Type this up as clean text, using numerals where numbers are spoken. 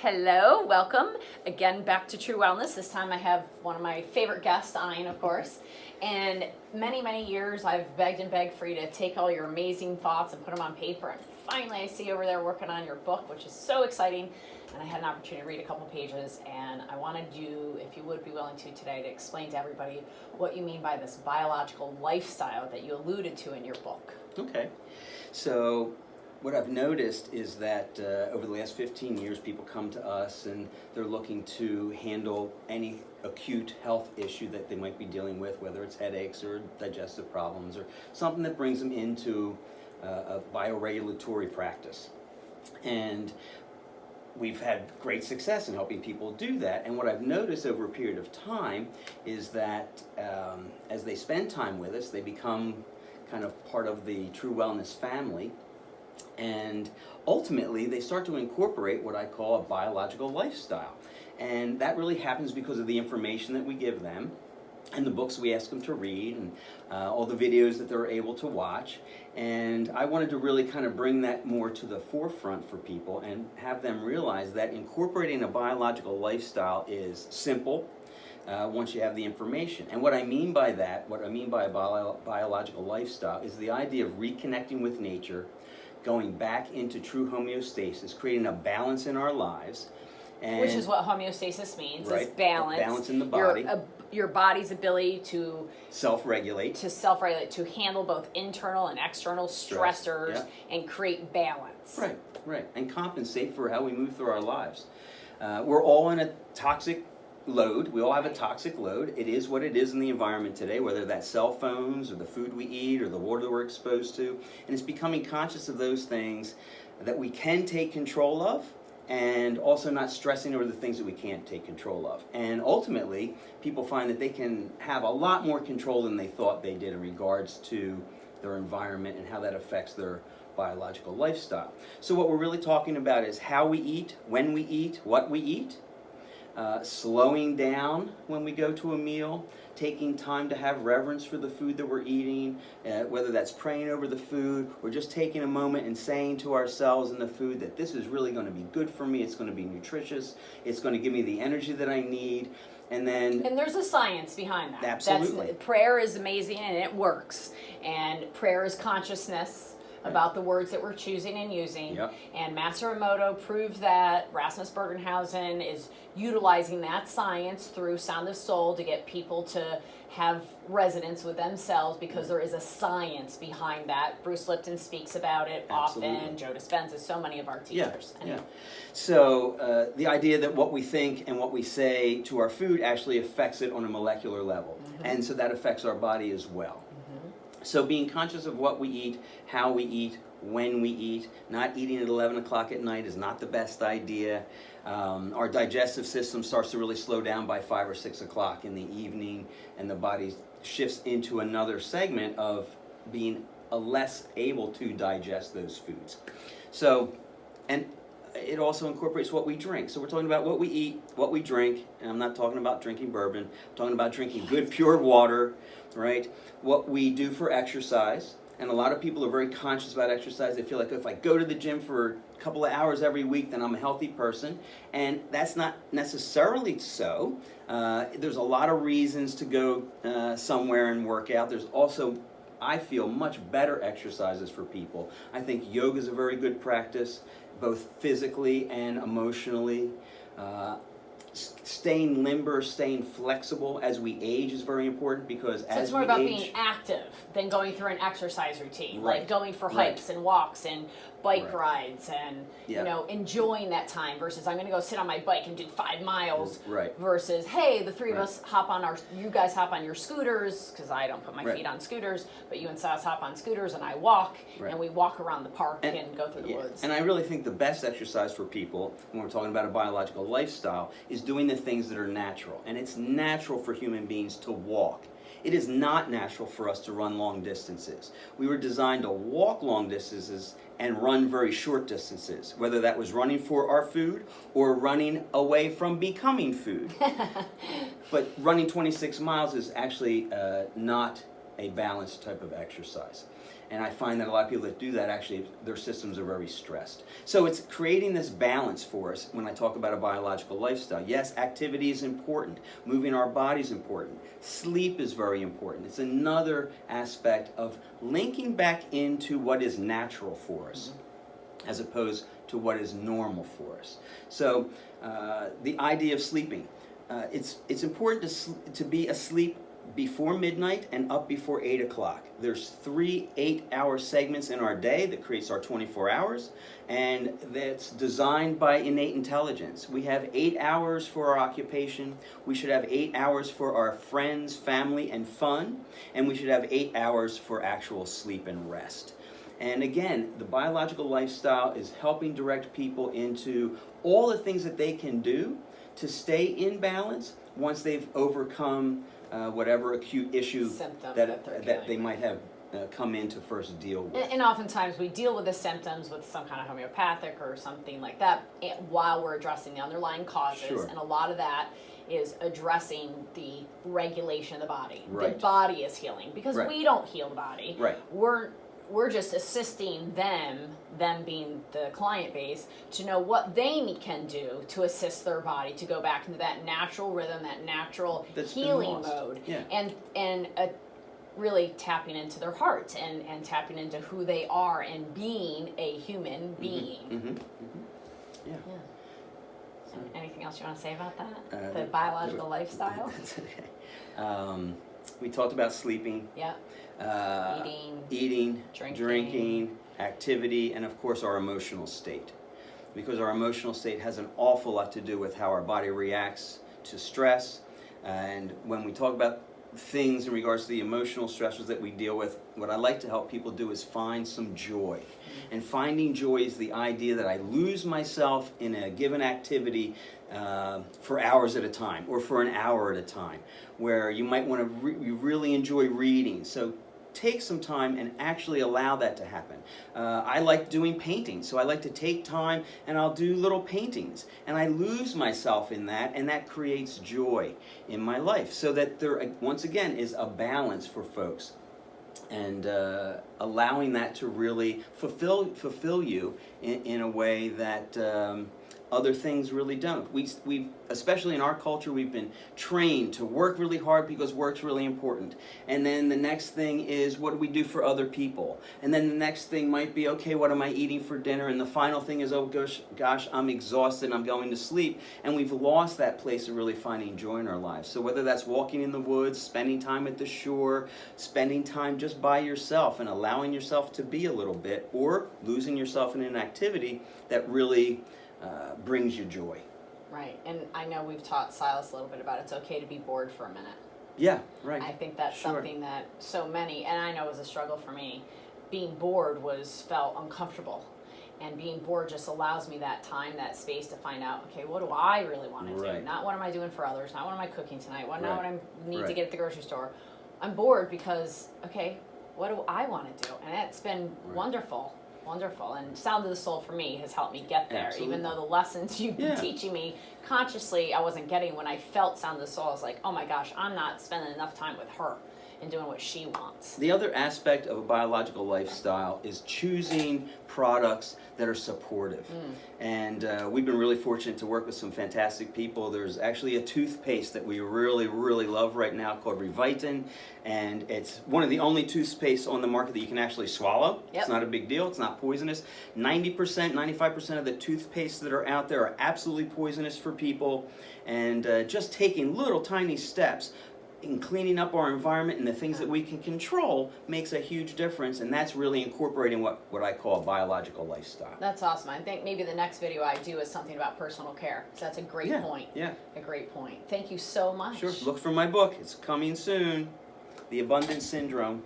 Hello, welcome again back to True Wellness. This time I have one of my favorite guests, Ayn, of course. And many years I've begged and begged for you to take all your amazing thoughts and put them on paper. And finally I see you over there working on your book, which is so exciting. And I had an opportunity to read a couple pages, and I wanted you, if you would be willing to today, to explain to everybody what you mean by this biological lifestyle that you alluded to in your book. Okay. So what I've noticed is that over the last 15 years, people come to us and they're looking to handle any acute health issue that they might be dealing with, whether it's headaches or digestive problems or something that brings them into a bioregulatory practice. And we've had great success in helping people do that. And what I've noticed over a period of time is that as they spend time with us, they become kind of part of the True Wellness family. And ultimately, they start to incorporate what I call a biological lifestyle. And that really happens because of the information that we give them and the books we ask them to read and all the videos that they're able to watch. And I wanted to really kind of bring that more to the forefront for people and have them realize that incorporating a biological lifestyle is simple once you have the information. And what I mean by that, what I mean by a biological lifestyle, is the idea of reconnecting with nature, going back into true homeostasis, creating a balance in our lives. And which is what homeostasis means, right, is balance. Balance in the body. Your body's ability to self-regulate, to handle both internal and external stressors and create balance. Right, and compensate for how we move through our lives. We're all in a toxic load. We all have a toxic load. It is what it is in the environment today, whether that's cell phones or the food we eat or the water we're exposed to. And it's becoming conscious of those things that we can take control of, and also not stressing over the things that we can't take control of. And ultimately, people find that they can have a lot more control than they thought they did in regards to their environment and how that affects their biological lifestyle. So what we're really talking about is how we eat, when we eat, what we eat, slowing down when we go to a meal, taking time to have reverence for the food that we're eating, whether that's praying over the food or just taking a moment and saying to ourselves in the food that this is really going to be good for me, it's going to be nutritious, it's going to give me the energy that I need. And there's a science behind that. Absolutely. Prayer is amazing and it works. And prayer is consciousness about the words that we're choosing and using. Yep. And Master Emoto proved that. Rasmus Bergenhausen is utilizing that science through Sound of Soul to get people to have resonance with themselves, because there is a science behind that. Bruce Lipton speaks about it often. Joe Dispenza, so many of our teachers. Yeah. So the idea that what we think and what we say to our food actually affects it on a molecular level. Mm-hmm. And so that affects our body as well. So being conscious of what we eat, how we eat, when we eat, not eating at 11 o'clock at night is not the best idea. Our digestive system starts to really slow down by 5 or 6 o'clock in the evening, and the body shifts into another segment of being less able to digest those foods. So, and it also incorporates what we drink. So we're talking about what we eat, what we drink, and I'm not talking about drinking bourbon. I'm talking about drinking good, pure water, right? What we do for exercise. And a lot of people are very conscious about exercise. They feel like if I go to the gym for a couple of hours every week, then I'm a healthy person. And that's not necessarily so. There's a lot of reasons to go somewhere and work out. There's also, I feel, much better exercises for people. I think yoga is a very good practice, both physically and emotionally. Staying limber, staying flexible as we age is very important, because so it's more about being active than going through an exercise routine, right, like going for hikes and walks and bike rides and yeah, enjoying that time versus I'm going to go sit on my bike and do 5 miles right, versus hey, the three of us you guys hop on your scooters, because I don't put my feet on scooters, but you and Sas hop on scooters and I walk and we walk around the park and go through the woods. And I really think the best exercise for people when we're talking about a biological lifestyle is doing the things that are natural. And it's natural for human beings to walk. It is not natural for us to run long distances. We were designed to walk long distances and run very short distances, whether that was running for our food or running away from becoming food. But running 26 miles is actually not a balanced type of exercise. And I find that a lot of people that do that, actually, their systems are very stressed. So it's creating this balance for us when I talk about a biological lifestyle. Yes, activity is important. Moving our body is important. Sleep is very important. It's another aspect of linking back into what is natural for us, as opposed to what is normal for us. So the idea of sleeping. It's important to be asleep before midnight and up before 8 o'clock. There's 3 8-hour segments in our day that creates our 24 hours, and that's designed by innate intelligence. We have 8 hours for our occupation, we should have 8 hours for our friends, family, and fun, and we should have 8 hours for actual sleep and rest. And again, the biological lifestyle is helping direct people into all the things that they can do to stay in balance once they've overcome whatever acute issue that they might have come in to first deal with. And oftentimes we deal with the symptoms with some kind of homeopathic or something like that while we're addressing the underlying causes. Sure. And a lot of that is addressing the regulation of the body. Right. The body is healing because Right. we don't heal the body. Right. We're just assisting them being the client base, to know what they can do to assist their body to go back into that natural rhythm, that natural That's been healing lost. mode, Yeah. and really tapping into their heart and tapping into who they are and being a human being. Yeah. Yeah. Anything else you want to say about that? The that- biological lifestyle? That's okay. We talked about sleeping. Yeah. Eating, Drinking. drinking, activity, and of course our emotional state. Because our emotional state has an awful lot to do with how our body reacts to stress. And when we talk about things in regards to the emotional stressors that we deal with, what I like to help people do is find some joy. And finding joy is the idea that I lose myself in a given activity for hours at a time, or for an hour at a time, where you might want to you really enjoy reading. So take some time and actually allow that to happen. I like doing painting, so I like to take time and I'll do little paintings, and I lose myself in that, and that creates joy in my life, so that there once again is a balance for folks, and allowing that to really fulfill you in a way that other things really don't. We especially in our culture, we've been trained to work really hard because work's really important. And then the next thing is, what do we do for other people? And then the next thing might be, okay, what am I eating for dinner? And the final thing is, oh gosh, I'm exhausted, I'm going to sleep. And we've lost that place of really finding joy in our lives. So whether that's walking in the woods, spending time at the shore, spending time just by yourself and allowing yourself to be a little bit, or losing yourself in an activity that really brings you joy. Right. And I know we've taught Silas a little bit about it's okay to be bored for a minute. Yeah, right. I think that's Sure. something that so many, and I know it was a struggle for me, being bored felt uncomfortable. And being bored just allows me that time, that space to find out, okay, what do I really want to do? Right. Not what am I doing for others, not what am I cooking tonight, not Right. what I need to Right. get at the grocery store. I'm bored because, okay, what do I want to do? And it's been Right. wonderful. And Sound of the Soul for me has helped me get there. Absolutely. Even though the lessons you've been teaching me consciously I wasn't getting, when I felt Sound of the Soul, I was like, oh my gosh, I'm not spending enough time with her and doing what she wants. The other aspect of a biological lifestyle is choosing products that are supportive. And we've been really fortunate to work with some fantastic people. There's actually a toothpaste that we really, really love right now called Revitin, and it's one of the only toothpastes on the market that you can actually swallow. Yep. It's not a big deal. It's not poisonous. 90%, 95% of the toothpastes that are out there are absolutely poisonous for people, and just taking little tiny steps in cleaning up our environment and the things that we can control makes a huge difference, and that's really incorporating what I call a biological lifestyle. That's awesome. I think maybe the next video I do is something about personal care. So that's a great point. Yeah. A great point. Thank you so much. Sure. Look for my book. It's coming soon. The Abundance Syndrome.